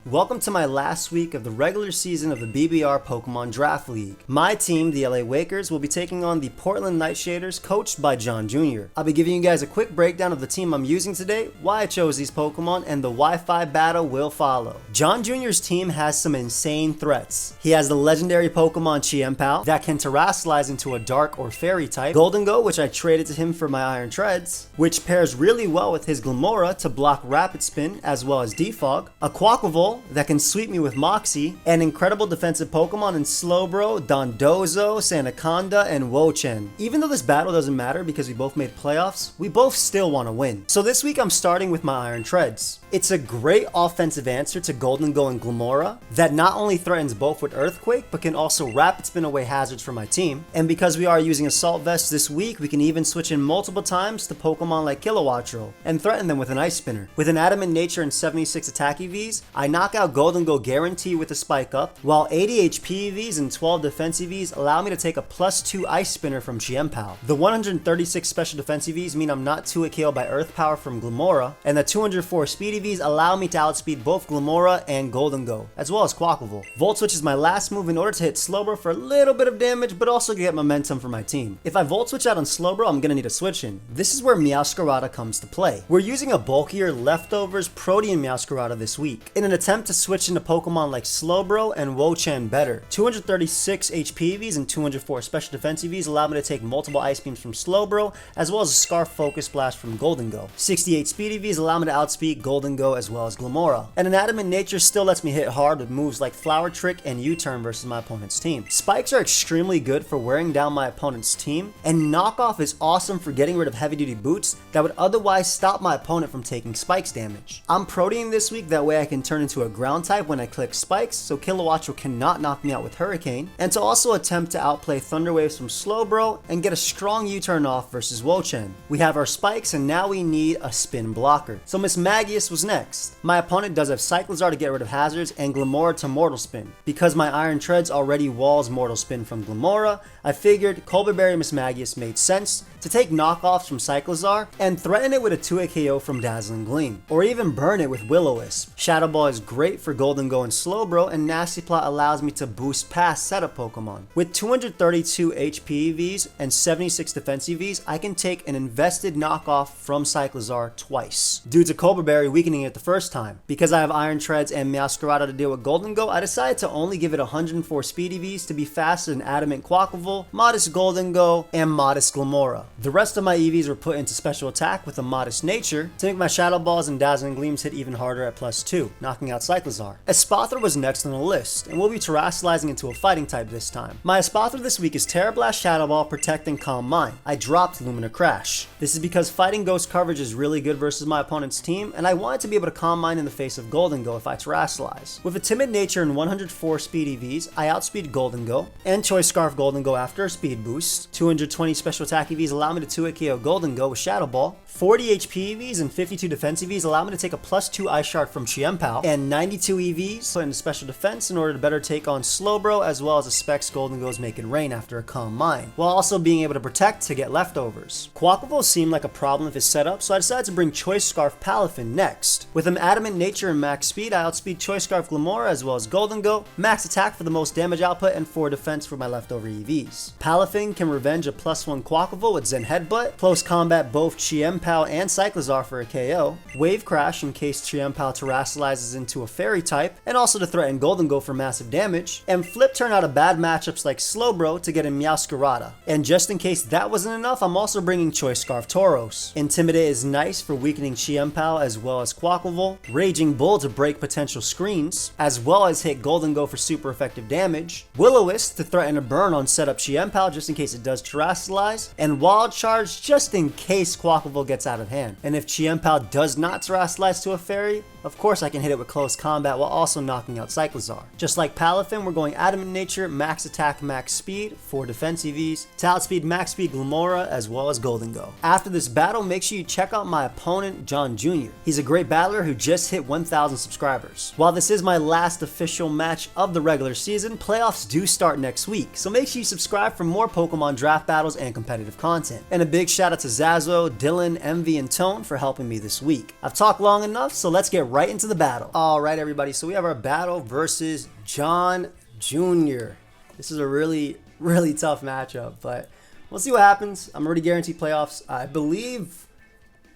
Welcome to my last week of the regular season of the BBR Pokemon Draft League. My team, the LA Wakers, will be taking on the Portland Nightshaders, coached by John Jr. I'll be giving you guys a quick breakdown of the team I'm using today, why I chose these Pokemon, and the Wi-Fi battle will follow. John Jr.'s team has some insane threats. He has the legendary Pokemon Chien-Pao that can terrestrialize into a dark or fairy type, Goldengo, which I traded to him for my Iron Treads, which pairs really well with his Glimmora to block Rapid Spin as well as Defog, a Quaquaval that can sweep me with Moxie, and incredible defensive Pokemon in Slowbro, Dondozo, Sandaconda, and Wo-Chen. Even though this battle doesn't matter because we both made playoffs, we both still want to win. So this week I'm starting with my Iron Treads. It's a great offensive answer to Goldengo and Glimmora that not only threatens both with Earthquake, but can also Rapid Spin away hazards for my team. And because we are using Assault Vest this week, we can even switch in multiple times to Pokemon like Kilowattrel and threaten them with an Ice Spinner. With an Adamant Nature and 76 attack EVs, I knock out Goldengo guarantee with a Spike Up, while 80 HP EVs and 12 defense EVs allow me to take a +2 Ice Spinner from Chien-Pao. The 136 special defense EVs mean I'm not 2-hit KO by Earth Power from Glimmora, and the 204 speed EVs allow me to outspeed both Glimmora and Goldengo, as well as Quaquaval. Volt Switch is my last move in order to hit Slowbro for a little bit of damage, but also get momentum for my team. If I Volt Switch out on Slowbro, I'm gonna need a switch in. This is where Meowscarada comes to play. We're using a bulkier Leftovers Protean Meowscarada this week, in an attempt to switch into Pokemon like Slowbro and Wo-Chen better. 236 HP EVs and 204 special defense EVs allow me to take multiple Ice Beams from Slowbro, as well as a Scarf Focus Blast from Goldengo. 68 speed EVs allow me to outspeed Goldengo as well as Glimmora. And an Adamant Nature still lets me hit hard with moves like Flower Trick and U-Turn versus my opponent's team. Spikes are extremely good for wearing down my opponent's team, and Knockoff is awesome for getting rid of heavy duty boots that would otherwise stop my opponent from taking Spikes damage. I'm Protean this week, that way I can turn into a ground type when I click Spikes, so Kilowattrel cannot knock me out with Hurricane, and to also attempt to outplay Thunder Waves from Slowbro and get a strong U-turn off versus Wo-Chen. We have our Spikes, and now we need a spin blocker. So Miss Magius was next. My opponent does have Cyclizar to get rid of hazards and Glimmora to Mortal Spin. Because my Iron Treads already walls Mortal Spin from Glimmora, I figured Colbur Berry Miss Magius made sense to take knockoffs from Cyclizar and threaten it with a 2-hit KO from Dazzling Gleam, or even burn it with Will-O-Wisp. Shadow Ball is great for Goldengo and Slowbro, and Nasty Plot allows me to boost past setup Pokemon. With 232 HP EVs and 76 defense EVs, I can take an invested knockoff from Cyclizar twice, due to Colbur Berry weakening it the first time. Because I have Iron Treads and Meowscarada to deal with Goldengo, I decided to only give it 104 speed EVs to be faster than Adamant Quaquaval, Modest Goldengo, and Modest Glimmora. The rest of my EVs were put into special attack with a Modest Nature to make my Shadow Balls and Dazzling Gleams hit even harder at +2, knocking out Cyclizar. Espathra was next on the list, and we'll be terrestrializing into a fighting type this time. My Espathra this week is Terra Blast, Shadow Ball, Protect, and Calm Mind. I dropped Lumina Crash. This is because Fighting Ghost coverage is really good versus my opponent's team, and I wanted to be able to Calm Mind in the face of Goldengo if I terrestrialize. With a Timid Nature and 104 speed EVs, I outspeed Goldengo, and Choice Scarf Goldengo after a speed boost. 220 special attack EVs allow me to 2-hit KO Goldengo with Shadow Ball. 40 HP EVs and 52 defense EVs allow me to take a +2 Ice Shard from Chien-Pao, and 92 EVs put into special defense in order to better take on Slowbro, as well as the Specs Goldengo's Make It Rain after a Calm Mind, while also being able to protect to get leftovers. Quaquaval seemed like a problem with his setup, so I decided to bring Choice Scarf Palafin next. With an Adamant Nature and max speed, I outspeed Choice Scarf Glimmora as well as Goldengo, max attack for the most damage output, and 4 defense for my leftover EVs. Palafin can revenge a +1 Quaquaval with Zen Headbutt, close combat both Chien-Pao and Cyclizar for a KO, Wave Crash in case Chien-Pao terrestrializes into a fairy type, and also to threaten Goldengo for massive damage, and Flip Turn out of bad matchups like Slowbro to get a Meowscarada. And just in case that wasn't enough, I'm also bringing Choice Scarf Tauros. Intimidate is nice for weakening Chien-Pao as well as Quaquaval, Raging Bull to break potential screens, as well as hit Goldengo for super effective damage, Will-O-Wisp to threaten a burn on setup Chien-Pao just in case it does terrestrialize, and Wild Charge just in case Quaquaval gets out of hand. And if Chien-Pao does not terrestrialize to a fairy, of course I can hit it with close combat while also knocking out Cyclizar. Just like Palafin, we're going Adamant Nature, max attack, max speed, 4 defense EVs, to outspeed max speed Glimmora as well as Goldengo. After this battle, make sure you check out my opponent, John Jr. He's a great battler who just hit 1,000 subscribers. While this is my last official match of the regular season, playoffs do start next week, so make sure you subscribe for more Pokemon draft battles and competitive content. And a big shout out to Zazo, Dylan, Envy, and Tone for helping me this week. I've talked long enough, so let's get right into the battle. All right, everybody. So we have our battle versus John Jr. This is a really, really tough matchup, but we'll see what happens. I'm already guaranteed playoffs. I believe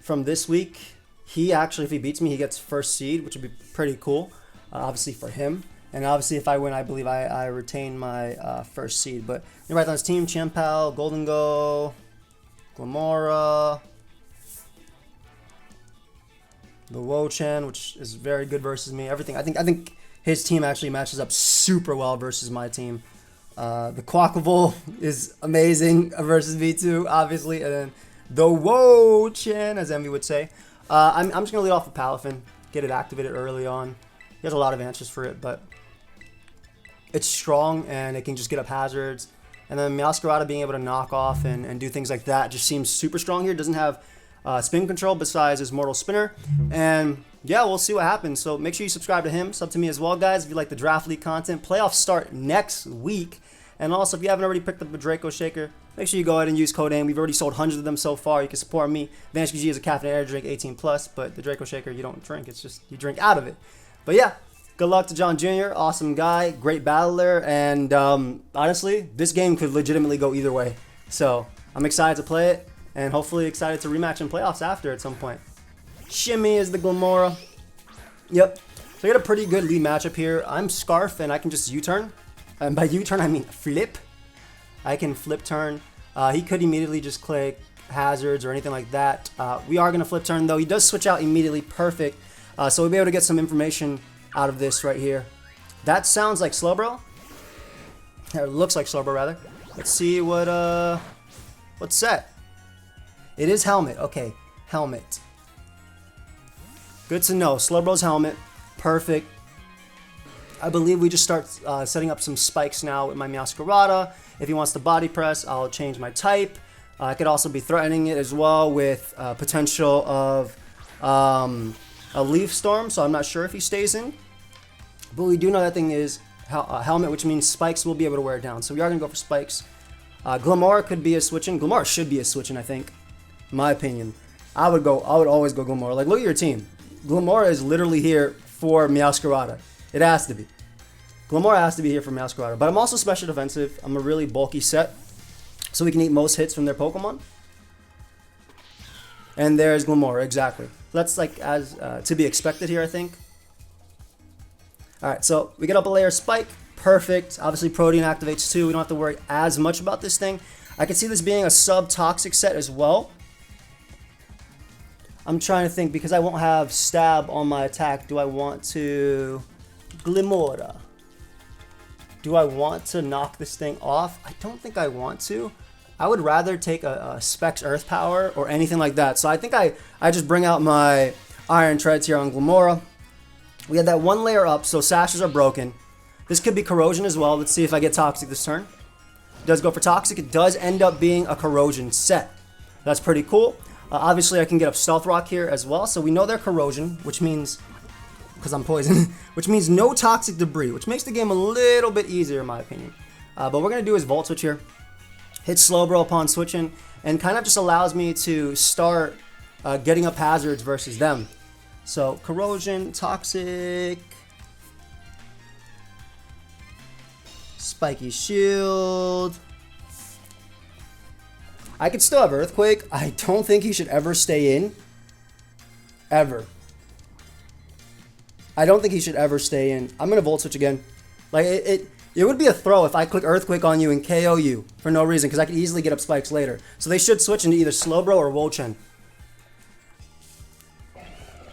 from this week, if he beats me, he gets first seed, which would be pretty cool, obviously for him. And obviously, if I win, I believe I retain my first seed. But right on his team, Chien-Pao, Golden Go, Glamora, the Wo-Chen, which is very good versus me. Everything. I think his team actually matches up super well versus my team. The Quackable is amazing versus me too, obviously. And then the Wo-Chen, as Envy would say. I'm just going to lead off with Palafin, get it activated early on. He has a lot of answers for it, but it's strong and it can just get up hazards. And then Meowscarada being able to knock off and do things like that just seems super strong here. It doesn't have spin control besides his Mortal Spinner. And yeah, we'll see what happens. So make sure you subscribe to him. Sub to me as well, guys, if you like the Draft League content. Playoffs start next week. And also, if you haven't already picked up a Draco Shaker, make sure you go ahead and use code AIM. We've already sold hundreds of them so far. You can support me. Vanish PG is a caffeinated air drink, 18+, but the Draco Shaker, you don't drink. It's just, you drink out of it. But yeah, good luck to John Jr., awesome guy, great battler, and honestly, this game could legitimately go either way. So I'm excited to play it, and hopefully excited to rematch in playoffs after at some point. Shimmy is the Glamora. Yep, so I got a pretty good lead matchup here. I'm Scarf, and I can just U-turn. And by U-turn, I mean flip. I can flip turn. He could immediately just click hazards or anything like that. We are going to flip turn, though. He does switch out immediately, perfect. So we'll be able to get some information out of this right here. That sounds like Slowbro. It looks like Slowbro, rather. Let's see what's set. It is Helmet. Okay, Helmet. Good to know. Slowbro's Helmet. Perfect. I believe we just start setting up some spikes now with my Meowscarada. If he wants to body press, I'll change my type. I could also be threatening it as well with potential of a Leaf Storm, so I'm not sure if he stays in. But we do know that thing is Helmet, which means spikes will be able to wear it down. So we are going to go for spikes. Glamora could be a switching. Glamora should be a switching, I think. In my opinion. I would always go Glamora. Like, look at your team. Glamora is literally here for Meowscarada. It has to be. Glamora has to be here for Meowscarada. But I'm also special defensive. I'm a really bulky set. So we can eat most hits from their Pokemon. And there's Glamora, exactly. That's like as to be expected here, I think. Alright, so we get up a layer spike. Perfect. Obviously, Protean activates too. We don't have to worry as much about this thing. I can see this being a sub-toxic set as well. I'm trying to think, because I won't have stab on my attack, do I want to Glamora? Do I want to knock this thing off? I don't think I want to. I would rather take a Specs Earth Power or anything like that. So I think I just bring out my Iron Treads here on Glamora. We had that one layer up, so sashes are broken. This could be Corrosion as well. Let's see if I get Toxic this turn. It does go for Toxic. It does end up being a Corrosion set. That's pretty cool. Obviously, I can get up Stealth Rock here as well. So we know they're Corrosion, which means, because I'm poison, which means no Toxic Debris, which makes the game a little bit easier in my opinion. But what we're going to do is Volt Switch here. Hit Slowbro upon switching, and kind of just allows me to start getting up hazards versus them. So, Corrosion, Toxic, Spiky Shield. I could still have Earthquake. I don't think he should ever stay in. Ever. I don't think he should ever stay in. I'm going to Volt Switch again. Like, it would be a throw if I click Earthquake on you and KO you for no reason, because I could easily get up spikes later. So they should switch into either Slowbro or Wo-Chen.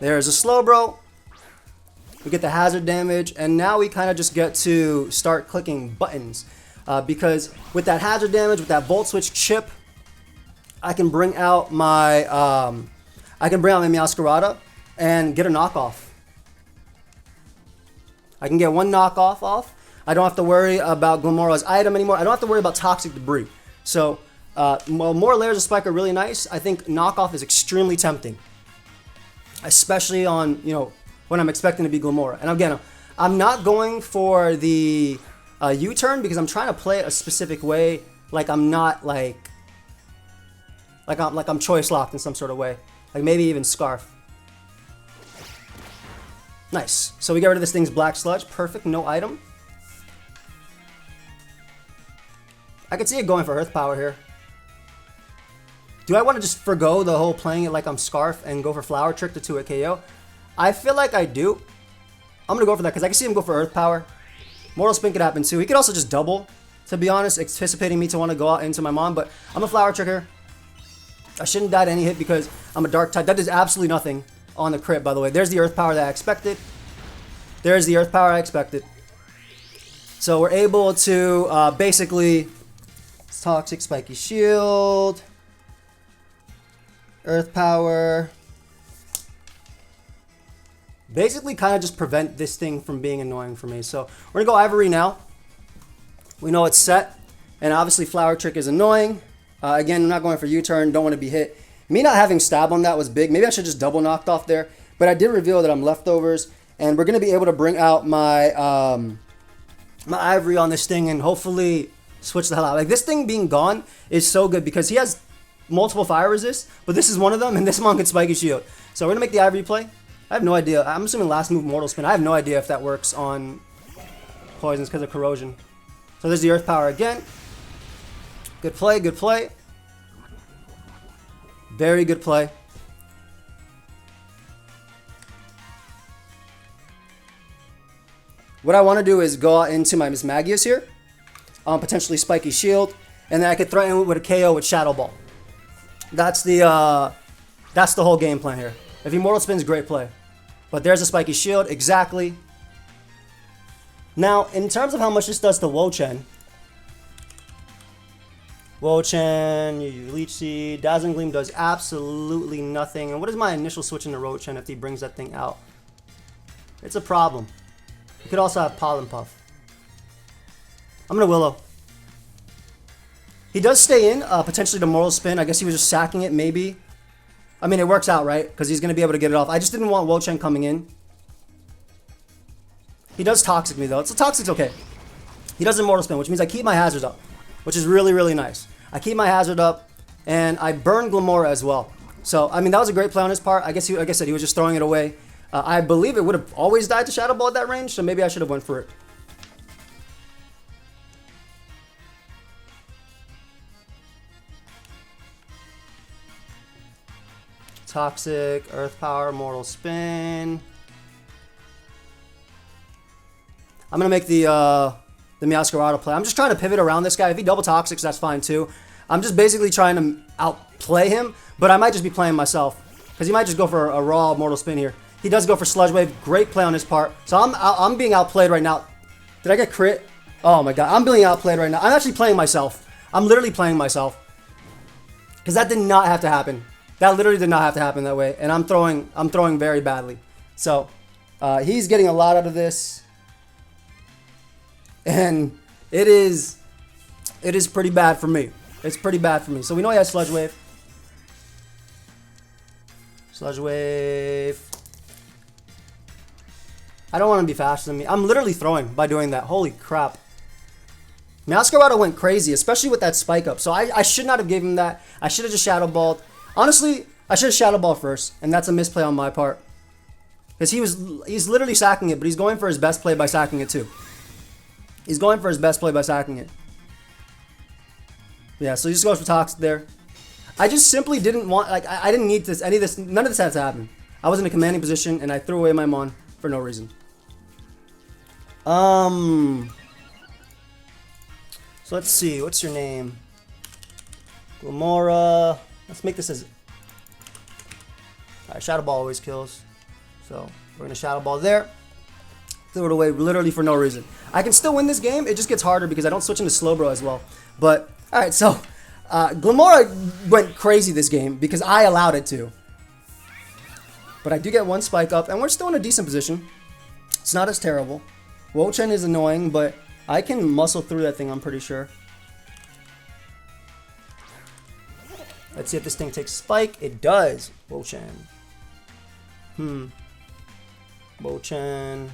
There's a Slowbro. We get the hazard damage, and now we kind of just get to start clicking buttons. Because with that hazard damage, with that Volt Switch chip, I can bring out my Meowscarada and get a knockoff. I can get one knockoff off. I don't have to worry about Glamora's item anymore. I don't have to worry about Toxic Debris. So, while more layers of spike are really nice, I think knockoff is extremely tempting. Especially on, when I'm expecting to be Glamora. And again, I'm not going for the U-turn because I'm trying to play it a specific way. Like I'm not like I'm choice locked in some sort of way. Like maybe even Scarf. Nice. So we get rid of this thing's black sludge. Perfect. No item. I can see it going for Earth Power here. Do I want to just forgo the whole playing it like I'm Scarf and go for Flower Trick to 2-hit KO? I feel like I do. I'm going to go for that because I can see him go for Earth Power. Mortal Spin could happen too. He could also just double, to be honest, anticipating me to want to go out into my Mon, but I'm a Flower Tricker. I shouldn't die to any hit because I'm a Dark type. That does absolutely nothing on the crit, by the way. There's the Earth Power that I expected. There's the Earth Power I expected. So we're able to basically... Toxic, Spiky Shield. Earth Power. Basically kind of just prevent this thing from being annoying for me. So we're going to go Ivory now. We know it's set. And obviously Flower Trick is annoying. Again, I'm not going for U-turn. Don't want to be hit. Me not having stab on that was big. Maybe I should just double knocked off there. But I did reveal that I'm leftovers. And we're going to be able to bring out my my Ivory on this thing and hopefully switch the hell out. Like, this thing being gone is so good because he has multiple fire resists, but this is one of them, and this Mon can Spiky Shield. So we're going to make the Ivory play. I have no idea. I'm assuming last move Mortal Spin. I have no idea if that works on poisons because of corrosion. So there's the Earth Power again. Good play, good play. Very good play. What I want to do is go out into my Miss Magius here. Potentially Spiky Shield. And then I could threaten with a KO with Shadow Ball. That's the whole game plan here. If he Mortal Spins, great play. But there's a Spiky Shield, exactly. Now, in terms of how much this does to Wo-Chen, Leech Seed, Dazzling Gleam does absolutely nothing. And what is my initial switch into Wo-Chen if he brings that thing out? It's a problem. You could also have Pollen Puff. I'm going to Willow. He does stay in, potentially to Mortal Spin. I guess he was just sacking it, maybe. I mean, it works out, right? Because he's going to be able to get it off. I just didn't want Wo-Chen coming in. He does Toxic me, though. So Toxic's okay. He does Immortal Spin, which means I keep my hazards up, which is really, really nice. I keep my hazard up, and I burn Glamora as well. So, I mean, that was a great play on his part. I guess, like I said, he was just throwing it away. I believe it would have always died to Shadow Ball at that range, so maybe I should have went for it. Toxic, Earth Power, Mortal Spin. I'm going to make the Meowscarada play. I'm just trying to pivot around this guy. If he double Toxics, that's fine too. I'm just basically trying to outplay him, but I might just be playing myself. Because he might just go for a raw Mortal Spin here. He does go for Sludge Wave. Great play on his part. So I'm being outplayed right now. Did I get crit? Oh my god. I'm being outplayed right now. I'm actually playing myself. I'm literally playing myself. Because that did not have to happen. That literally did not have to happen that way. And I'm throwing very badly. So he's getting a lot out of this. And it is pretty bad for me. It's pretty bad for me. So we know he has Sludge Wave. Sludge Wave. I don't want him to be faster than me. I'm literally throwing by doing that. Holy crap. Meowscarada went crazy, especially with that spike up. So I should not have given him that. I should have just Shadow Balled. Honestly, I should have Shadow Balled first. And that's a misplay on my part. Because he's literally sacking it, but he's going for his best play by sacking it too. He's going for his best play by sacking it. Yeah, so he just goes for Toxic there. I just simply didn't want, like, I didn't need this, any of this, none of this had to happen. I was in a commanding position, and I threw away my Mon for no reason. So let's see, what's your name? Glamora. Let's make this as... Alright, Shadow Ball always kills. So, we're going to Shadow Ball there. Threw it away literally for no reason. I can still win this game, it just gets harder because I don't switch into Slowbro as well. But, alright, so... Glamora went crazy this game because I allowed it to. But I do get one spike up, and we're still in a decent position. It's not as terrible. Wo-Chen is annoying, but I can muscle through that thing, I'm pretty sure. Let's see if this thing takes spike. It does. Wo-Chen. Wo-Chen.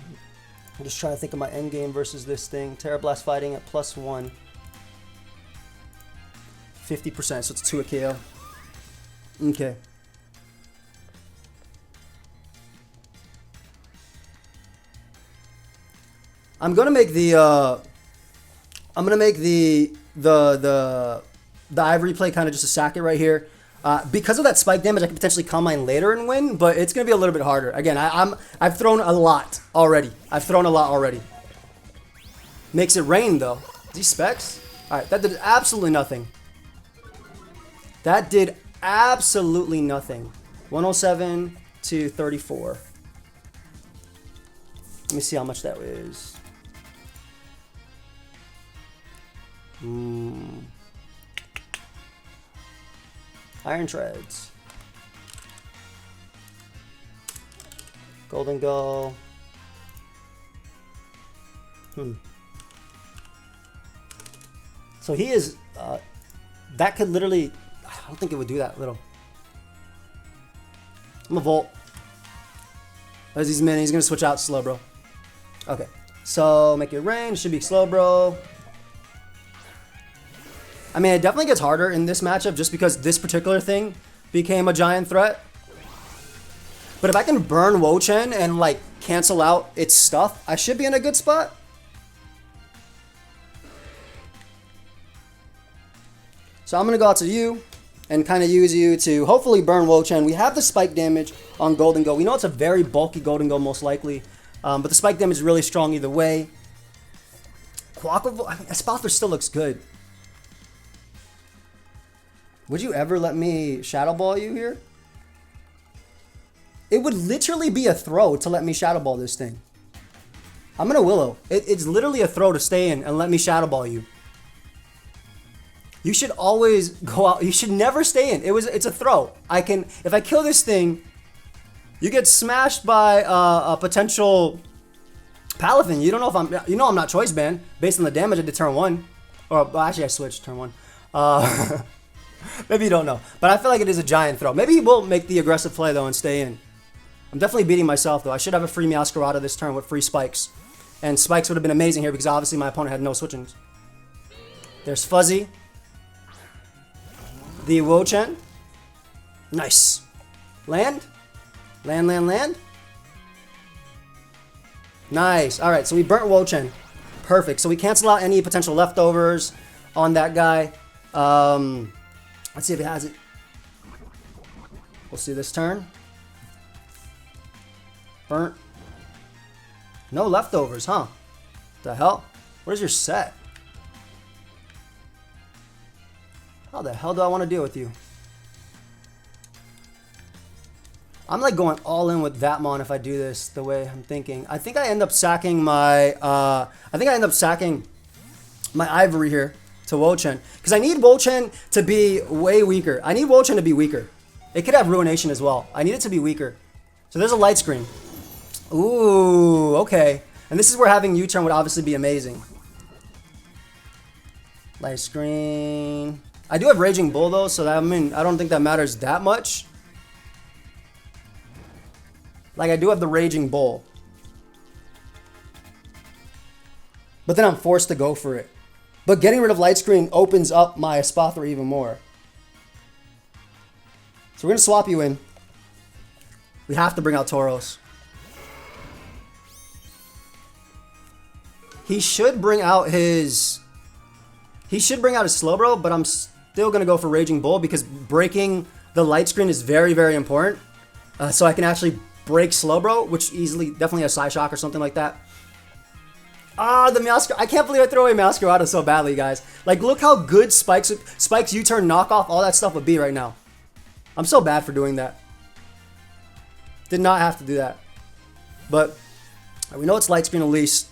I'm just trying to think of my endgame versus this thing. Terra Blast fighting at +1. 50%, so it's 2 a KO. Okay. I'm gonna make the Ivory play kind of just a sack it right here. Because of that spike damage, I could potentially calm mine later and win, but it's gonna be a little bit harder. Again, I've thrown a lot already. Makes it rain though. These specs? Alright, that did absolutely nothing. 107 to 34. Let me see how much that is. Iron Treads. Golden Go. So he is, that could literally, I don't think it would do that little. I'm a Volt. As he's mini, he's going to switch out slow, bro. Okay. So, make it rain. Should be slow, bro. I mean, it definitely gets harder in this matchup just because this particular thing became a giant threat. But if I can burn Wo-Chen and, like, cancel out its stuff, I should be in a good spot. So I'm going to go out to you and kind of use you to hopefully burn Wo-Chen. We have the spike damage on Golden Go. We know it's a very bulky Golden Go most likely, but the spike damage is really strong either way. Quackable, I mean, Espalthar still looks good. Would you ever let me Shadow Ball you here? It would literally be a throw to let me Shadow Ball this thing. I'm going to Willow. It's literally a throw to stay in and let me Shadow Ball you. You should always go out. You should never stay in. It's a throw. If I kill this thing, you get smashed by a potential Palafin. You don't know if I'm not choice banned based on the damage I did turn 1. Or well, actually I switched turn 1. Maybe you don't know. But I feel like it is a giant throw. Maybe he will make the aggressive play though and stay in. I'm definitely beating myself though. I should have a free Meowscarada this turn with free spikes. And spikes would have been amazing here because obviously my opponent had no switchings. There's Fuzzy. The Wo-Chen. Nice. Land. Land. Nice. Alright, so we burnt Wo-Chen. Perfect. So we cancel out any potential leftovers on that guy. Let's see if it has it. We'll see this turn. Burnt. No leftovers, huh? The hell? What is your set? How the hell do I want to deal with you? I'm like going all in with that mon if I do this the way I'm thinking. I think I end up sacking my Ivory here to Wo-Chen. Because I need Wo-Chen to be way weaker. I need Wo-Chen to be weaker. It could have Ruination as well. I need it to be weaker. So there's a Light Screen. Ooh, okay. And this is where having U-Turn would obviously be amazing. Light Screen. I do have Raging Bull though, so that, I mean, I don't think that matters that much. Like, I do have the Raging Bull. But then I'm forced to go for it. But getting rid of Light Screen opens up my Espalthar even more. So we're going to swap you in. We have to bring out Tauros. He should bring out his Slowbro, but I'm still going to go for Raging Bull because breaking the Light Screen is very, very important. So I can actually break Slowbro, which definitely a Psyshock or something like that. Ah, the Meowscarada. I can't believe I threw away Meowscarada so badly, guys. Like, look how good Spike's U-Turn knockoff, all that stuff would be right now. I'm so bad for doing that. Did not have to do that. But we know it's Light Screen at least.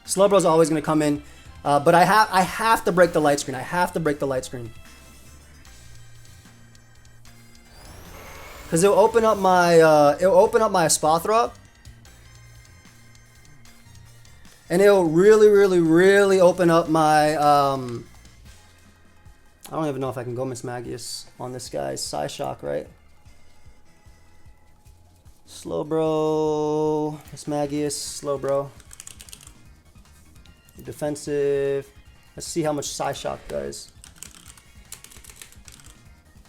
Slowbro's always going to come in. But I have to break the Light Screen. I have to break the Light Screen. Because it'll open up my Espalthar. And it'll really, really, really open up my I don't even know if I can go Miss Magius on this guy. Psyshock, right? Slowbro, Miss Magius, Slowbro. Defensive. Let's see how much Psyshock does.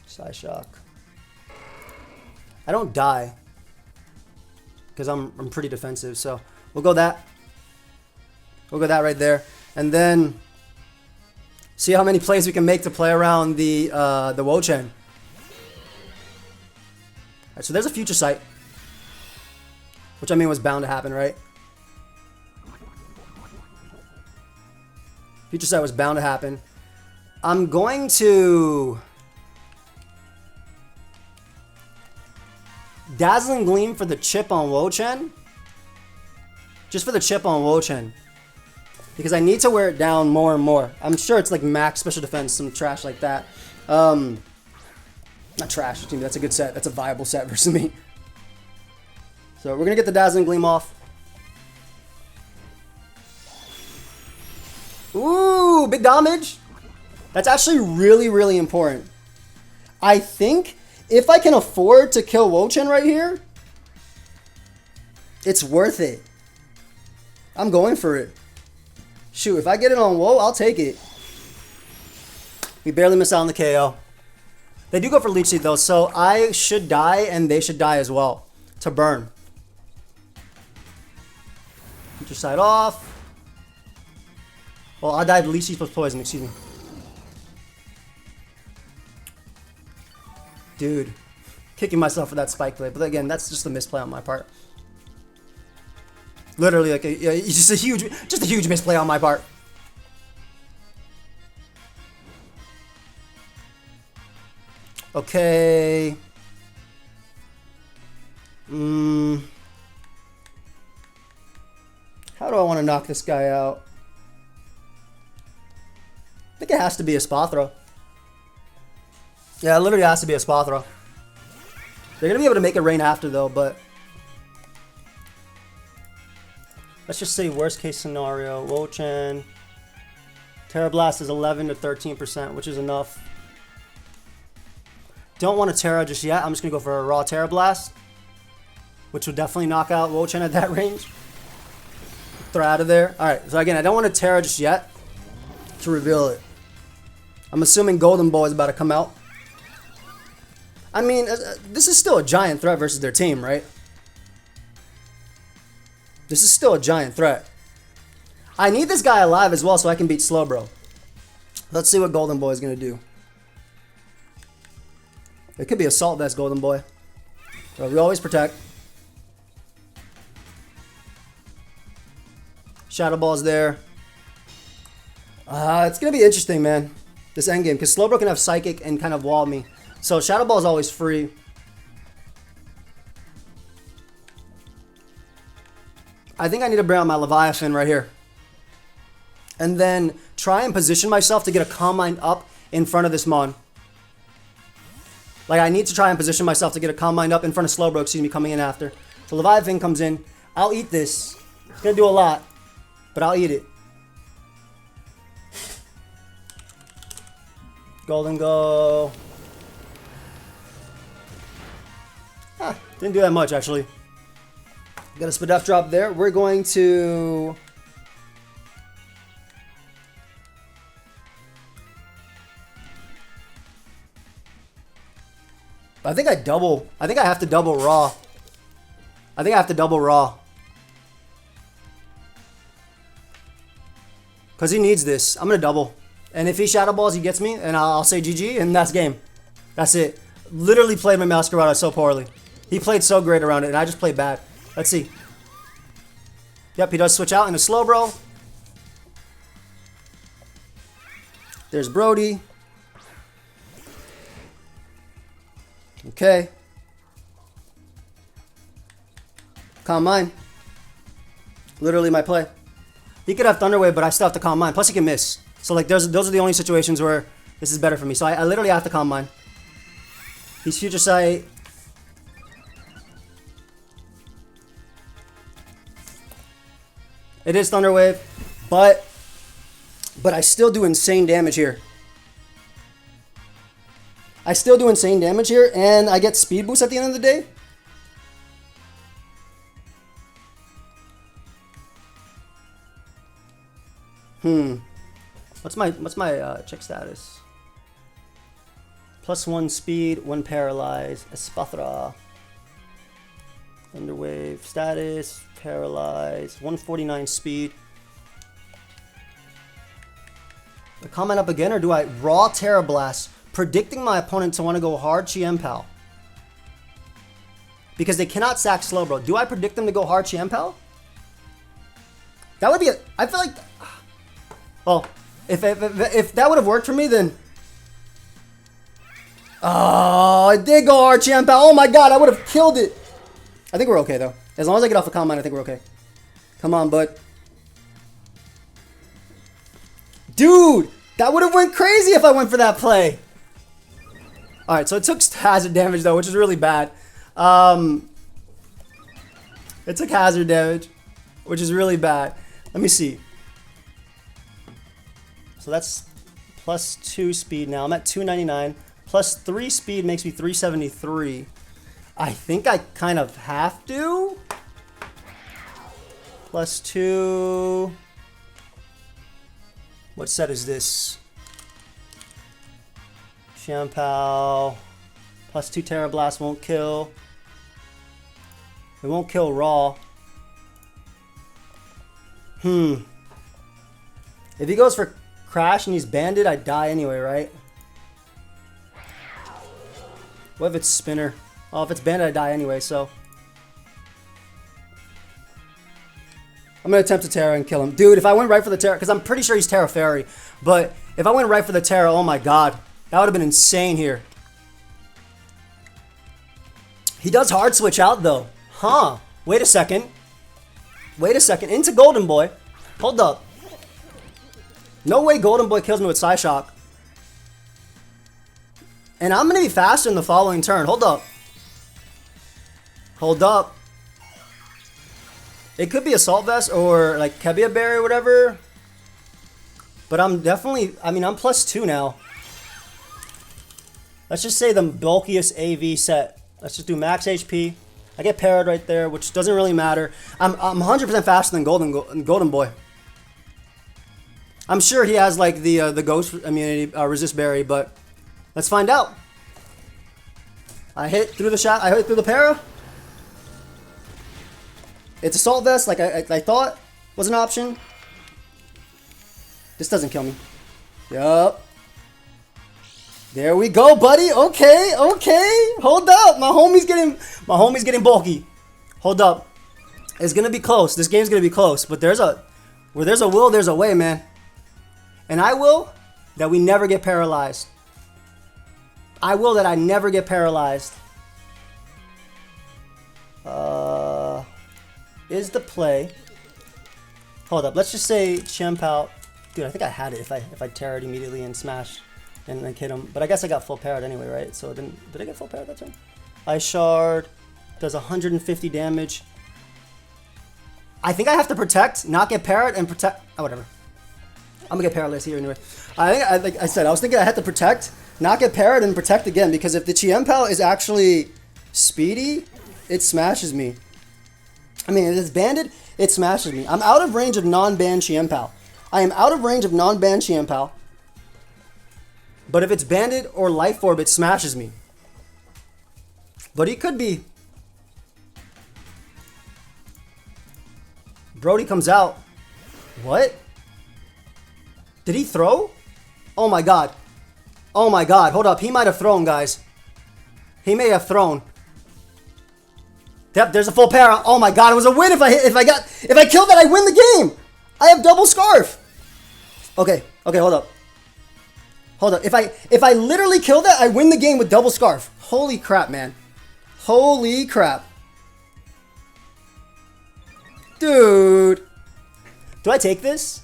Psyshock. I don't die because I'm pretty defensive, so we'll go that. We'll go that right there. And then see how many plays we can make to play around the Wo-Chen. Alright, so there's a future sight. Which I mean was bound to happen, right? Future sight was bound to happen. I'm going to Dazzling Gleam for the chip on Wo-Chen. Just for the chip on Wo-Chen. Because I need to wear it down more and more. I'm sure it's like max special defense, some trash like that. Not trash, that's a good set. That's a viable set versus me. So we're going to get the Dazzling Gleam off. Ooh, big damage. That's actually really, really important. I think if I can afford to kill Wo-Chen right here, it's worth it. I'm going for it. Shoot, if I get it on Wo, I'll take it. We barely miss out on the KO. They do go for Leech Seed though, so I should die and they should die as well to burn. Future Sight off. Well, I died Leech Seed plus poison, excuse me. Dude, kicking myself for that spike play, but again, that's just a misplay on my part. Literally, like just a huge misplay on my part. Okay. How do I want to knock this guy out? I think it has to be a spot throw. Yeah, it literally has to be a spot throw. They're gonna be able to make it rain after though, but let's just say worst case scenario. Wo-Chen. Terra Blast is 11 to 13%, which is enough. Don't want a Terra just yet. I'm just gonna go for a raw Terra Blast, which would definitely knock out Wo-Chen at that range. Throw out of there. Alright, so again, I don't want a Terra just yet to reveal it. I'm assuming Golden Boy is about to come out. I mean, this is still a giant threat versus their team, right? This is still a giant threat. I need this guy alive as well so I can beat Slowbro. Let's see what Golden Boy is going to do. It could be Assault Vest, Golden Boy. So we always protect. Shadow Ball's there. It's going to be interesting, man. This endgame. Because Slowbro can have Psychic and kind of wall me. So Shadow Ball is always free. I think I need to bring out my Leviathan right here. And then try and position myself to get a Calm Mind up in front of this Mon. Like, I need to try and position myself to get a Calm Mind up in front of Slowbro, excuse me, coming in after. So Leviathan comes in. I'll eat this. It's going to do a lot, but I'll eat it. Golden Go. Didn't do that much, actually. Got a Spadef drop there. We're going to... I think I have to double Raw. I think I have to double Raw. Because he needs this. I'm going to double. And if he Shadow Balls, he gets me, and I'll say GG, and that's game. That's it. Literally played my Masquerada so poorly. He played so great around it, and I just played bad. Let's see. Yep, he does switch out into Slowbro. There's Brody. Okay. Calm Mind. Literally my play. He could have Thunder Wave, but I still have to Calm Mind. Plus he can miss. So like those are the only situations where this is better for me. So I literally have to Calm Mind. He's Future Sight. It is Thunder Wave, but I still do insane damage here. I still do insane damage here, and I get speed boost at the end of the day. What's my check status? +1 speed, 1 paralyze, Espathra. Thunder Wave status, paralyze, 149 speed. The comment up again, or do I raw Terra Blast, predicting my opponent to want to go hard Chien-Pao? Because they cannot sack Slowbro. Do I predict them to go hard Chien-Pao? That would be a... I feel like... Well, if that would have worked for me, then... Oh, I did go hard Chien-Pao. Oh my god, I would have killed it. I think we're okay, though. As long as I get off a calm mind, I think we're okay. Come on, bud. Dude, that would have went crazy if I went for that play. Alright, so it took hazard damage, though, which is really bad. It took hazard damage, which is really bad. Let me see. So that's plus 2 speed now. I'm at 299. Plus 3 speed makes me 373. I think I kind of have to. Plus 2. What set is this? Chien-Pao. Plus 2 Terra Blast won't kill. It won't kill raw. If he goes for Crash and he's banded, I die anyway, right? What if it's Spinner? Oh, if it's banded, I die anyway, so. I'm going to attempt to Terra and kill him. Dude, if I went right for the Terra, because I'm pretty sure he's Terra Fairy, but if I went right for the Terra, oh my god. That would have been insane here. He does hard switch out, though. Huh. Wait a second. Wait a second. Into Golden Boy. Hold up. No way Golden Boy kills me with Psyshock. And I'm going to be faster in the following turn. Hold up. Hold up. It could be Assault Vest or like Kebia Berry or whatever. But I'm definitely... I mean, I'm plus 2 now. Let's just say the bulkiest AV set. Let's just do max HP. I get parried right there, which doesn't really matter. I'm 100% faster than Golden Boy. I'm sure he has like the Ghost immunity, Resist Berry, but let's find out. I hit through the shot. I hit through the para. It's Assault Vest, like I thought was an option. This doesn't kill me. Yup. There we go, buddy. Okay, okay. Hold up. My homie's getting bulky. Hold up. It's gonna be close. This game's gonna be close. But where there's a will, there's a way, man. And I will that we never get paralyzed. I will that I never get paralyzed. Is the play. Hold up. Let's just say Chien-Pao. Dude, I think I had it if I terrored immediately and smashed. And like hit him, but I guess I got full parried anyway, right? So then, did I get full parried that turn? Ice Shard does 150 damage. I think I have to protect, not get parried, and protect. Oh, whatever. I'm gonna get paralyzed here anyway. Like I said, I was thinking I had to protect, not get parried, and protect again because if the Chien-Pao is actually speedy, it smashes me. I mean, if it's banded, it smashes me. I'm out of range of non-banned Chien-Pao. I am out of range of non-banned Chien-Pao. But if it's banded or life orb, it smashes me. But he could be. Brody comes out. What? Did he throw? Oh my god. Oh my god. Hold up. He might have thrown, guys. He may have thrown. Yep, there's a full para. Oh my god, it was a win if I killed that, I win the game. I have double scarf. Okay, hold up. Hold up. If I literally kill that, I win the game with double scarf. Holy crap, man. Holy crap. Dude. Do I take this?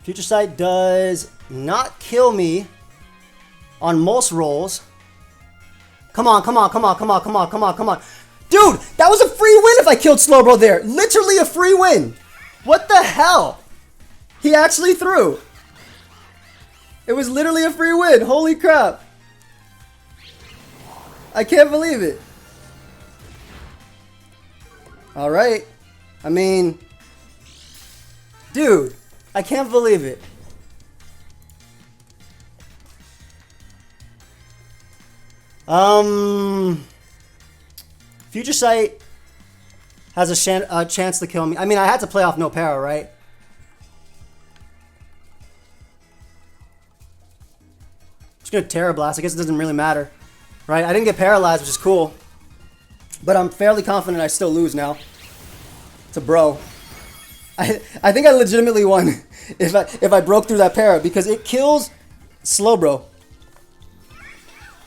Future Sight does not kill me on most rolls. Come on. Dude, that was a free win if I killed Slowbro there. Literally a free win. What the hell? He actually threw. It was literally a free win. Holy crap. I can't believe it. Alright. I mean, dude, I can't believe it. Future Sight has a chance to kill me. I mean, I had to play off no para, right? Just gonna Terra Blast. I guess it doesn't really matter, right? I didn't get paralyzed, which is cool. But I'm fairly confident I still lose now. It's a bro. I think I legitimately won if I broke through that para because it kills Slowbro.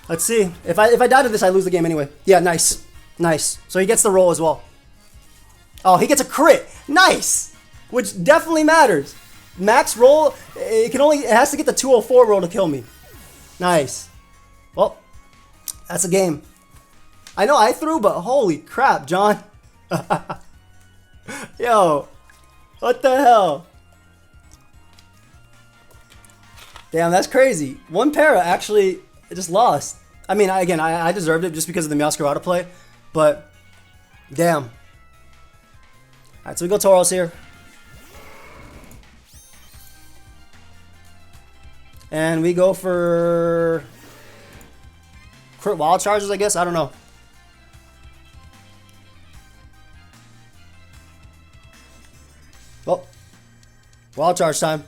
Let's see. If I die to this, I lose the game anyway. Yeah, nice. Nice. So he gets the roll as well. Oh, he gets a crit. Nice. Which definitely matters. Max roll, it has to get the 204 roll to kill me. Nice. Well, that's a game. I know I threw, but holy crap, John. Yo. What the hell? Damn, that's crazy. One para actually just lost. I mean, I deserved it just because of the Meowscarada play, but damn. All right, so we go Tauros here. And we go for crit wild charges, I guess. I don't know. Well, wild charge time.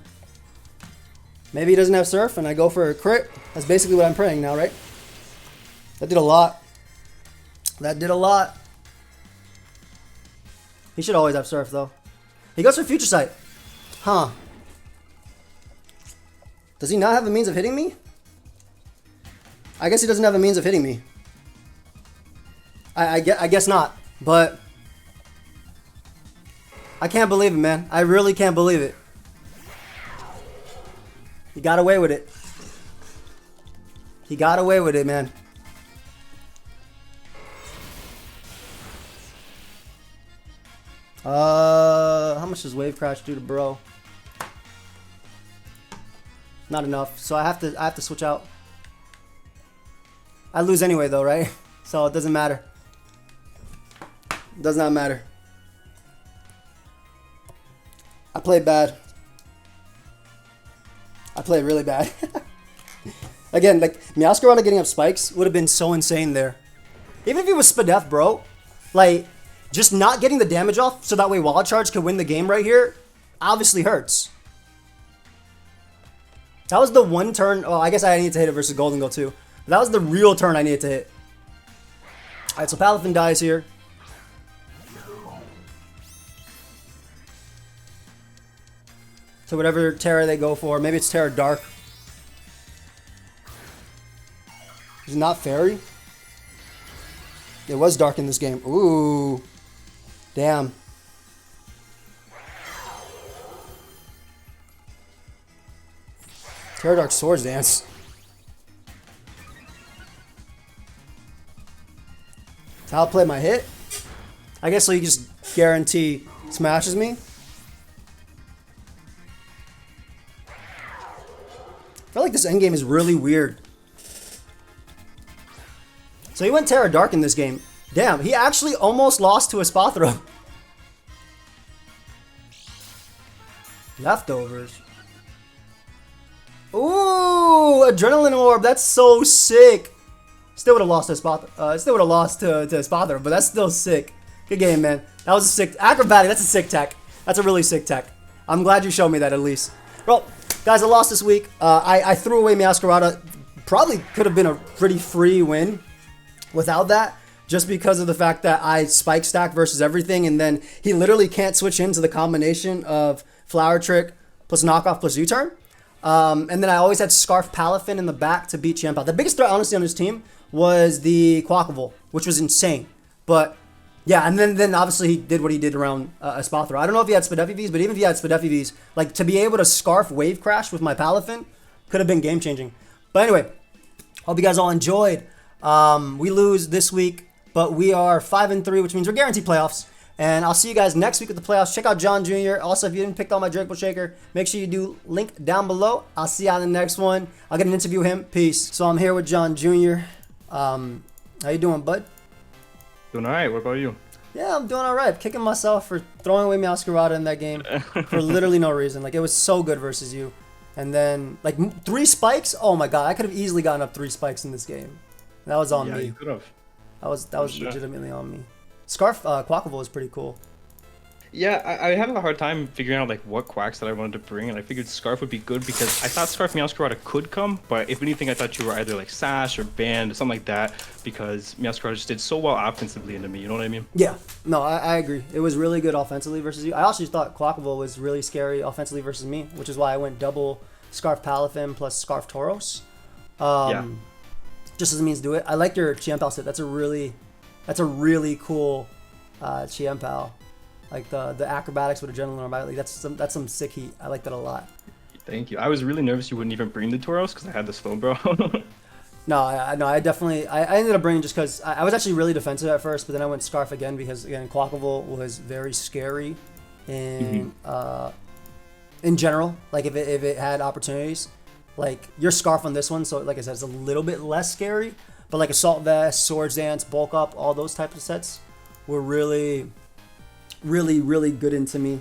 Maybe he doesn't have surf and I go for a crit. That's basically what I'm praying now, right? That did a lot. That did a lot. He should always have surf though. He goes for future sight. Huh. Does he not have a means of hitting me? I guess he doesn't have a means of hitting me. I guess not. But I can't believe it, man. I really can't believe it. He got away with it. He got away with it, man. How much does Wave Crash do to bro? Not enough. So I have to switch out. I lose anyway though, right? So it doesn't matter. It does not matter. I played bad. I played really bad. Again, like, Meowscarada getting up spikes would have been so insane there. Even if he was Spadef, bro. Like, just not getting the damage off so that way Wild Charge could win the game right here obviously hurts. That was the one turn. Oh, I guess I needed to hit it versus Golden Go too. But that was the real turn I needed to hit. Alright, so Palafin dies here. So whatever Terra they go for. Maybe it's Terra Dark. Is it not Fairy? It was Dark in this game. Ooh. Damn. Terra Dark Swords Dance. That's how I play my hit? I guess so you just guarantee smashes me. I feel like this endgame is really weird. So he went Terra Dark in this game. Damn, he actually almost lost to a Espathro. Leftovers. Ooh, Adrenaline Orb. That's so sick. Still would have lost to Espathro. Still would have lost to Espathro, but that's still sick. Good game, man. That was a sick acrobatic. That's a sick tech. That's a really sick tech. I'm glad you showed me that at least. Well, guys, I lost this week. I threw away Meowscarada. Probably could have been a pretty free win without that, just because of the fact that I spike stack versus everything, and then he literally can't switch into the combination of Flower Trick plus Knockoff plus U-Turn. And then I always had Scarf Palafin in the back to beat Chien-Pao. The biggest threat, honestly, on his team was the Quackable, which was insane. But yeah, and then obviously he did what he did around Espathro. I don't know if he had Spadef EVs, but even if he had Spadef EVs, like, to be able to Scarf Wave Crash with my Palafin could have been game-changing. But anyway, hope you guys all enjoyed. We lose this week, but we are 5-3, which means we're guaranteed playoffs. And I'll see you guys next week at the playoffs. Check out John Jr. Also, if you didn't pick on my Drake Ball Shaker, make sure you do link down below. I'll see you on the next one. I'll get an interview with him. Peace. So I'm here with John Jr. How you doing, bud? Doing all right. What about you? Yeah, I'm doing all right. Kicking myself for throwing away Meowscarada in that game for literally no reason. Like, it was so good versus you. And then, like, 3 spikes? Oh my god, I could have easily gotten up 3 spikes in this game. That was on me. You could have. That was legitimately on me. Scarf Quackable is pretty cool. Yeah, I had a hard time figuring out like what quacks that I wanted to bring, and I figured Scarf would be good because I thought Scarf Meowscarada could come, but if anything, I thought you were either like Sash or Banned, something like that, because Meowscarada just did so well offensively into me. You know what I mean? Yeah, no, I agree. It was really good offensively versus you. I also thought Quackable was really scary offensively versus me, which is why I went double Scarf Palafin plus Scarf Tauros. Yeah. Just as a means to do it. I like your Chien-Pao set. That's a really cool Chien-Pao. Like the acrobatics with adrenaline or like that's some sick heat. I like that a lot. Thank you. I was really nervous you wouldn't even bring the Tauros because I had the Slowbro. No, I definitely I ended up bringing just because I was actually really defensive at first, but then I went Scarf again because again Quackable was very scary in general. Like if it had opportunities, like your Scarf on this one, so like I said, it's a little bit less scary. But like Assault Vest, Swords Dance, Bulk Up, all those types of sets were really good into me.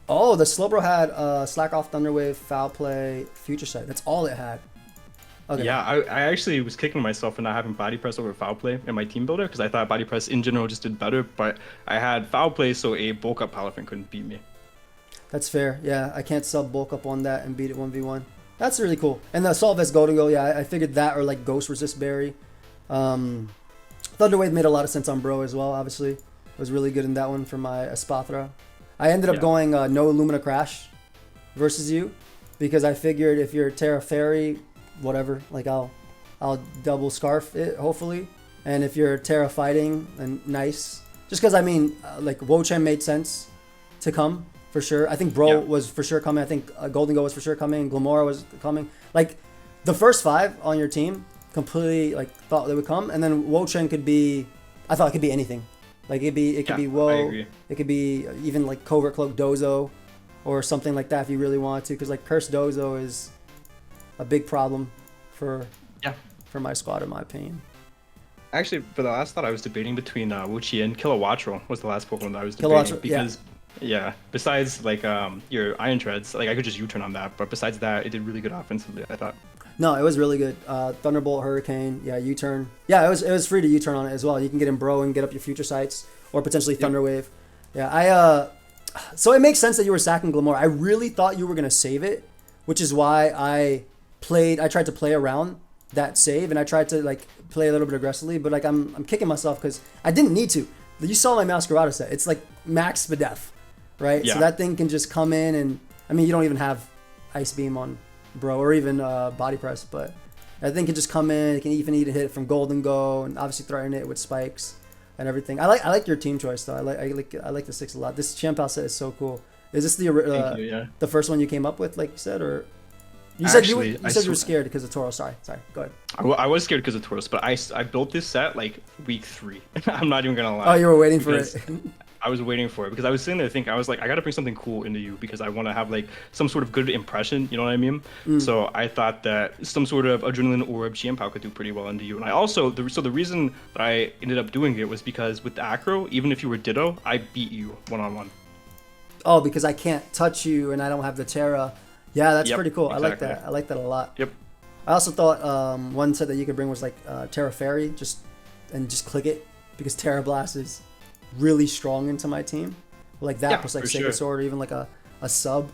Oh, the Slowbro had Slack Off, Thunderwave, Foul Play, Future Sight. That's all it had. Okay. Yeah, I actually was kicking myself for not having Body Press over Foul Play in my team builder because I thought Body Press in general just did better, but I had Foul Play, so a Bulk Up Palafin couldn't beat me. That's fair. Yeah, I can't sub Bulk Up on that and beat it 1v1. That's really cool. And the Assault Vest Golden Go, yeah, I figured that or like Ghost Resist Berry. Thunderwave made a lot of sense on Bro as well, obviously. It was really good in that one for my Espathra. I ended up going no Illumina Crash versus you because I figured if you're Terra Fairy, whatever, like I'll double Scarf it, hopefully. And if you're Terra Fighting, then nice. Just because, I mean, like Wo-Chen made sense to come. For sure. I think Bro was for sure coming. I think Golden Go was for sure coming. Glamora was coming. Like, the first 5 on your team completely, like, thought they would come. And then Wo-Chen could be... I thought it could be anything. Like, it could be Wo. It could be even, like, Covert Cloak Dozo or something like that if you really want to. Because, like, Cursed Dozo is a big problem for my squad, in my opinion. Actually, for the last thought, I was debating between Wuchi and Kilowattrel was the last Pokemon that I was debating. Because... Yeah, besides like your Iron Treads, like I could just U-turn on that, but besides that, it did really good offensively, I thought. No, it was really good. Thunderbolt, Hurricane, yeah, U-turn. Yeah, it was free to U-turn on it as well. You can get in Bro and get up your Future Sights, or potentially Thunderwave. Yeah, so it makes sense that you were sacking Glamora. I really thought you were gonna save it, which is why I tried to play around that save, and I tried to like play a little bit aggressively, but like I'm kicking myself because I didn't need to. You saw my Masquerada set. It's like max Spadef. Right? Yeah. So that thing can just come in and... I mean, you don't even have Ice Beam on Bro or even Body Press, but that thing can just come in. It can even hit it from Golden Go and obviously threaten it with spikes and everything. I like your team choice, though. I like the 6 a lot. This Chien-Pao set is so cool. Is this the first one you came up with, like you said? Or you said you were scared because of Tauros. Sorry. Go ahead. I was scared because of Tauros, but I built this set like week 3. I'm not even going to lie. Oh, you were waiting for it. I was waiting for it because I was sitting there thinking, I was like, I got to bring something cool into you because I want to have like some sort of good impression, you know what I mean? So I thought that some sort of Adrenaline Orb Chien-Pao could do pretty well into you. And I also, the reason that I ended up doing it was because with the Acro, even if you were Ditto, I beat you one-on-one. Oh, because I can't touch you and I don't have the Terra. Yeah, that's pretty cool. Exactly. I like that a lot. Yep. I also thought one set that you could bring was like Terra Fairy, just click it because Terra Blast is really strong into my team, like that plus like Sacred Sword or even like a sub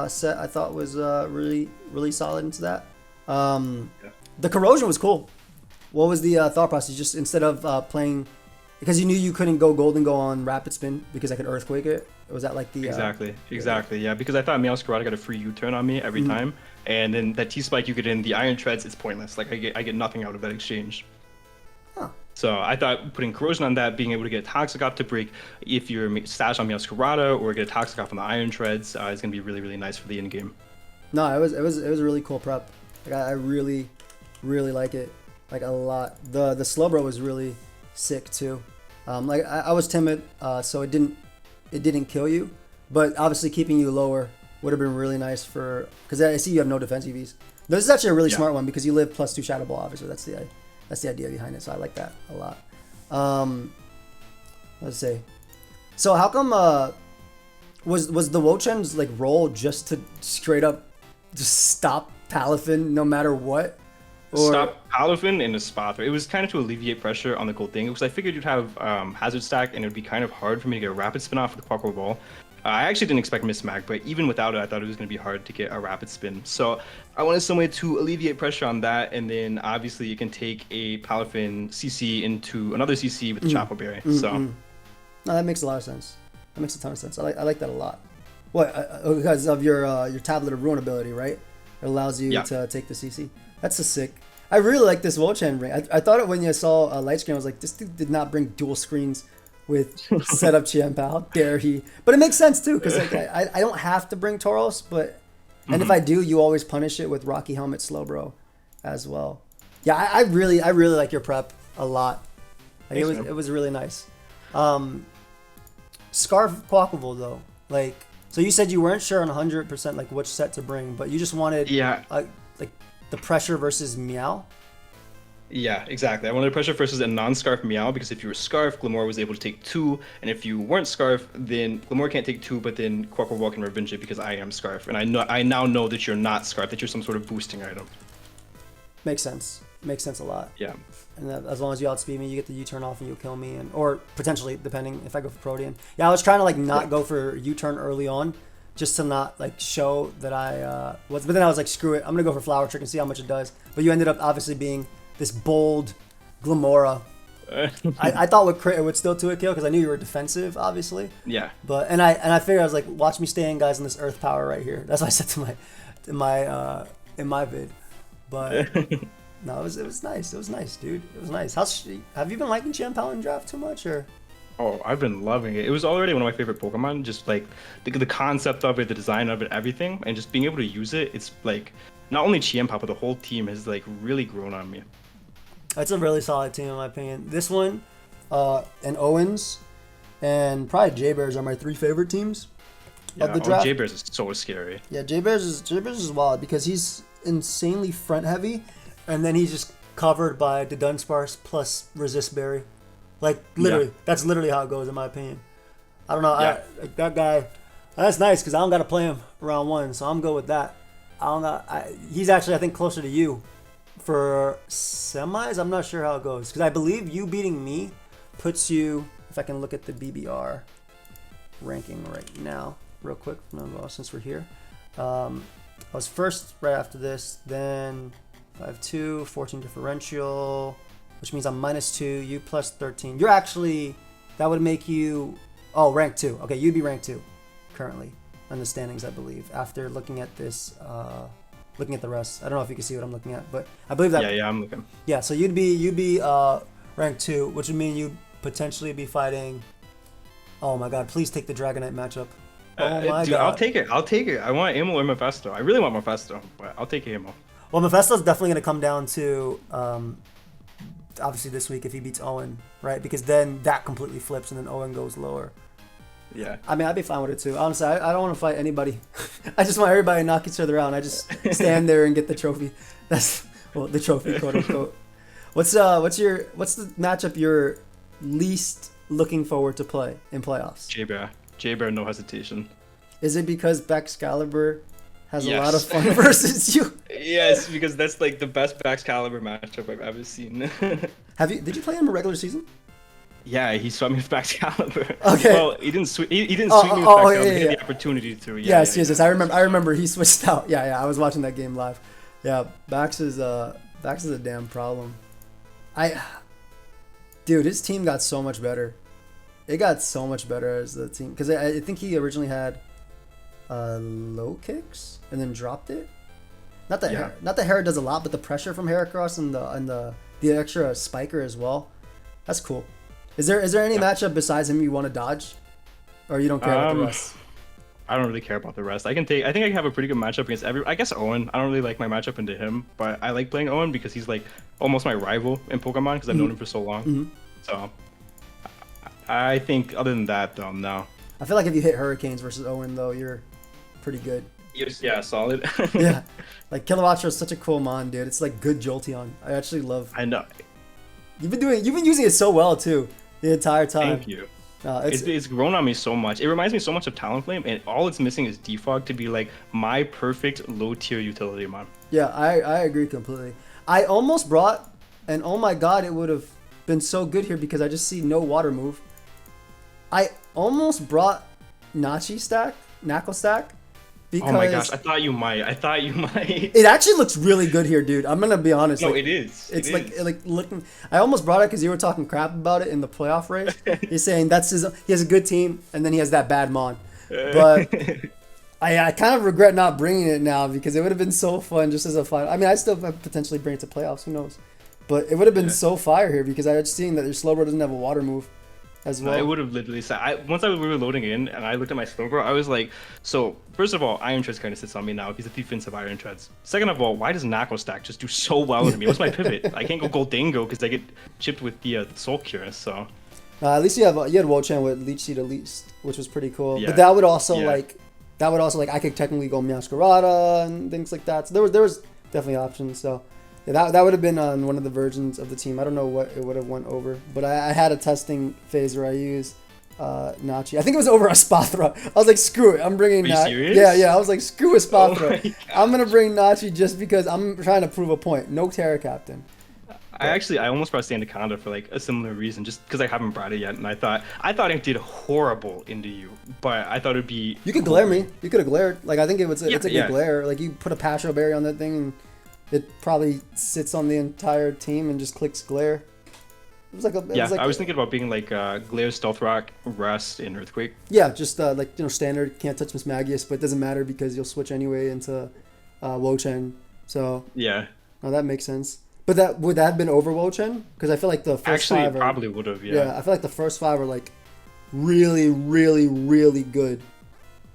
set I thought was really solid into that. The Corrosion was cool. What was the thought process? Just instead of playing, because you knew you couldn't go Golden Go on Rapid Spin because I could Earthquake it. Was that like the exactly yeah, because I thought Meowscarada got a free U-turn on me every time, and then that T-Spike you get in the Iron Treads, it's pointless. Like I get nothing out of that exchange. So I thought putting Corrosion on that, being able to get Toxic Off to break if you're stashed on Meowscarada or get a Toxic Off on the Iron Treads, is going to be really nice for the end game. No, it was a really cool prep. Like I really like it, like a lot. The Slowbro was really sick too. Like I was timid, so it didn't kill you, but obviously keeping you lower would have been really nice because I see you have no defense EVs. This is actually a really smart one because you live +2 Shadow Ball. Obviously, that's the idea behind it, so I like that a lot. Let's see. So how come was the Wo-Chen's like role just to straight up just stop Palafin no matter what, Stop Palafin in a spot. It was kind of to alleviate pressure on the gold thing, because I figured you'd have hazard stack and it would be kind of hard for me to get a rapid spin off with the Quackle Ball. I actually didn't expect Mismag, but even without it, I thought it was going to be hard to get a rapid spin. So I wanted some way to alleviate pressure on that, and then obviously you can take a Palafin CC into another CC with the Chien-Pao Berry. No, that makes a lot of sense. That makes a ton of sense. I like that a lot. What? Because of your Tablet of Ruin ability, right? It allows you to take the CC. That's a sick. I really like this Wolchan ring. I thought it when you saw light screen. I was like, this dude did not bring dual screens with setup Chien-Pao. How dare he? But it makes sense too, because like I don't have to bring Tauros, but and if I do, you always punish it with Rocky Helmet Slowbro as well. Yeah, I really like your prep a lot. Like, it was really nice. Scarf Quackable though, like, so you said you weren't sure on 100% like which set to bring, but you just wanted like the pressure versus Meow. Yeah, exactly. I wanted pressure versus a non-Scarf Meow, because if you were Scarf, Glimmer was able to take 2, and if you weren't Scarf, then Glimmer can't take 2, but then Quackle can revenge it because I am Scarf, and I now know that you're not Scarf, that you're some sort of boosting item. Makes sense. Makes sense a lot. Yeah. And that, as long as you outspeed me, you get the U-turn off and you'll kill me, or potentially, depending if I go for Protean. Yeah, I was trying to like not go for U-turn early on, just to not like show that I was. But then I was like, screw it, I'm gonna go for Flower Trick and see how much it does. But you ended up obviously being this bold Glamora. I thought with crit it would still 2-hit kill because I knew you were defensive, obviously. Yeah. But and I figured I was like, watch me stay in, guys, in this Earth power right here. That's what I said to my in my vid. But no, it was nice. It was nice, dude. It was nice. Have you been liking Chien-Pao in draft too much, or? Oh, I've been loving it. It was already one of my favorite Pokemon. Just like the concept of it, the design of it, everything, and just being able to use it. It's like not only Chien-Pao, but the whole team has like really grown on me. That's a really solid team in my opinion. This one, and Owens, and probably J-Bears are my 3 favorite teams of the draft. J-Bears is so scary. Yeah, J-Bears is wild because he's insanely front heavy, and then he's just covered by the Dunsparce plus Resist Berry. Like literally, that's literally how it goes in my opinion. I don't know. Like that guy, that's nice because I don't got to play him round 1, so I'm good with that. He's actually I think closer to you. For semis, I'm not sure how it goes because I believe you beating me puts you, if I can look at the BBR ranking right now real quick since we're here. I was first right after this, then 5-2, 14 differential, which means I'm -2, you +13. You're actually, that would make you, rank 2. Okay, you'd be rank 2 currently on the standings, I believe, after looking at this looking at the rest. I don't know if you can see what I'm looking at, but I believe that. Yeah, I'm looking. Yeah, so you'd be rank 2, which would mean you'd potentially be fighting. Oh my God! Please take the Dragonite matchup. Oh my dude, God! I'll take it. I want Amo or Mephisto. I really want Mephisto, but I'll take Amo. Well, Mephisto's definitely gonna come down to obviously this week if he beats Owen, right? Because then that completely flips, and then Owen goes lower. Yeah. I mean, I'd be fine with it too. Honestly, I don't want to fight anybody. I just want everybody to knock each other out. And I just stand there and get the trophy. That's the trophy, quote unquote. What's the matchup you're least looking forward to play in playoffs? J-Bear, no hesitation. Is it because Baxcalibur has a lot of fun versus you? Yes, because that's like the best Baxcalibur matchup I've ever seen. Did you play him in regular season? Yeah, he swept me with Baxcalibur. Okay. Well, he didn't sweep me with Baxcalibur. He had the opportunity to. Yes. I remember he switched out. Yeah. I was watching that game live. Yeah, Bax is a damn problem. Dude, his team got so much better. It got so much better as the team because I think he originally had low kicks and then dropped it. Not that Hera does a lot, but the pressure from Heracross and the extra spiker as well. That's cool. Is there any matchup besides him you want to dodge, or you don't care about the rest? I don't really care about the rest. I think I have a pretty good matchup against I guess Owen. I don't really like my matchup into him, but I like playing Owen because he's like almost my rival in Pokemon because I've known him for so long. Mm-hmm. So I think other than that, though, no. I feel like if you hit Hurricanes versus Owen, though, you're pretty good. Yeah, solid. Yeah, like Kilowattra is such a cool mon, dude. It's like good Jolteon. I actually love. I know. You've been using it so well too. The entire time. Thank you. It's grown on me so much. It reminds me so much of Talonflame, and all it's missing is Defog to be like my perfect low tier utility mon. Yeah, I agree completely. I almost brought, and oh my god, it would have been so good here because I just see no water move. I almost brought Knuckle stack. Because oh my gosh, I thought you might. It actually looks really good here, dude. I'm gonna be honest. No, like, it is. It's like looking. I almost brought it because you were talking crap about it in the playoff race. You're saying he has a good team, and then he has that bad mon. But I kind of regret not bringing it now because it would have been so fun just as a fun. I mean, I still potentially bring it to playoffs. Who knows? But it would have been so fire here because I had seen that your Slowbro doesn't have a water move. As well. I would have literally said, once we were loading in and I looked at my Slowbro, I was like, so first of all, Iron Treads kind of sits on me now. He's a defensive Iron Treads. Second of all, why does Knuckle stack just do so well to me? What's my pivot? I can't go Goldango because I get chipped with the Soul Cure, so. At least you had Wo-Chan with Leech Seed at least, which was pretty cool. Yeah. But that would also I could technically go Meowscarada and things like that. So there was definitely options. So yeah, that would have been on one of the versions of the team. I don't know what it would have went over, but I had a testing phase where I used Nachi. I think it was over a Spathra. I was like, screw it, I'm bringing Nachi. Yeah. I was like, screw a Spathra. I'm gonna bring Nachi just because I'm trying to prove a point. No Terra Captain. I almost brought Sandaconda for like a similar reason, just because I haven't brought it yet, and I thought it did horrible into you, but I thought it'd be. You could glare me. You could have glared. Like I think it's a good glare. Like you put a Pasho Berry on that thing, and it probably sits on the entire team and just clicks glare. It was like I was thinking about being like glare, Stealth Rock, Rust, and Earthquake. Yeah, just standard. Can't touch Miss Magius, but it doesn't matter because you'll switch anyway into Wo-Chan. So yeah. No, that makes sense. But would that have been over Wo-Chan? Because I feel like the first five probably would have. Yeah, I feel like the first five are like really, really, really good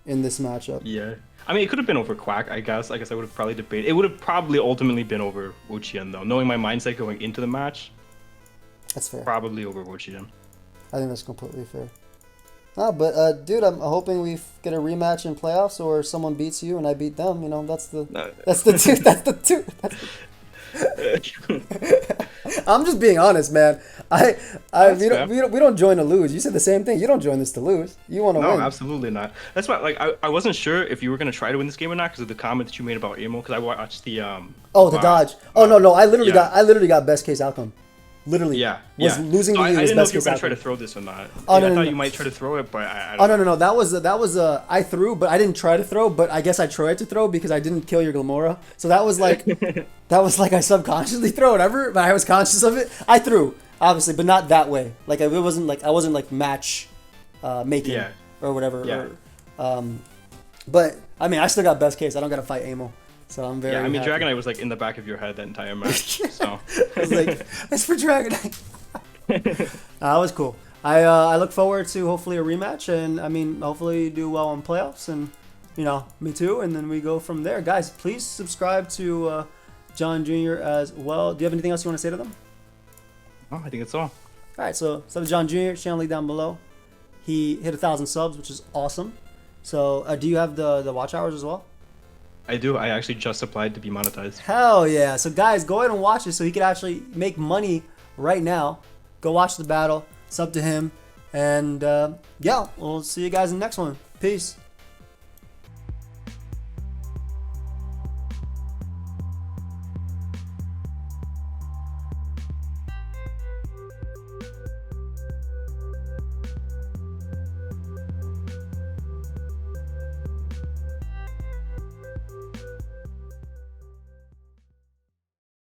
in this matchup. Yeah. I mean, it could have been over Quack, I guess. I would have probably debated. It would have probably ultimately been over Wo-Chien, though. Knowing my mindset going into the match. That's fair. Probably over Wo-Chien. I think that's completely fair. But dude, I'm hoping we get a rematch in playoffs, or someone beats you and I beat them. You know, that's the two. I'm just being honest, man. We don't join to lose. You said the same thing. You don't join this to lose. You want to win. No, absolutely not. That's why, like, I wasn't sure if you were gonna try to win this game or not because of the comment that you made about Amo. Because I watched the the dodge. No. I literally got best case outcome. Literally. Losing to you I is didn't know best if you were case gonna outcome. try to throw this or not. I thought you might try to throw it, but I don't know. That was I threw, but I didn't try to throw. But I guess I tried to throw because I didn't kill your Glamora. So that was like I subconsciously throw whatever, but I was conscious of it. I threw obviously, but not that way. Like it wasn't like I wasn't like match making or whatever. Yeah. But I mean, I still got best case. I don't gotta fight Amo. So I'm very happy. Dragonite was like in the back of your head that entire match. So I was like, that's for Dragonite. That was cool. I look forward to hopefully a rematch, and I mean hopefully you do well in playoffs, and me too, and then we go from there. Guys, please subscribe to John Jr. as well. Do you have anything else you want to say to them? Oh, I think that's all. All right, so sub to John Jr. channel link down below. He hit 1,000 subs, which is awesome. So do you have the watch hours as well? I do. I actually just applied to be monetized. Hell yeah. So guys, go ahead and watch it so he could actually make money right now. Go watch the battle, sub to him, and we'll see you guys in the next one. Peace.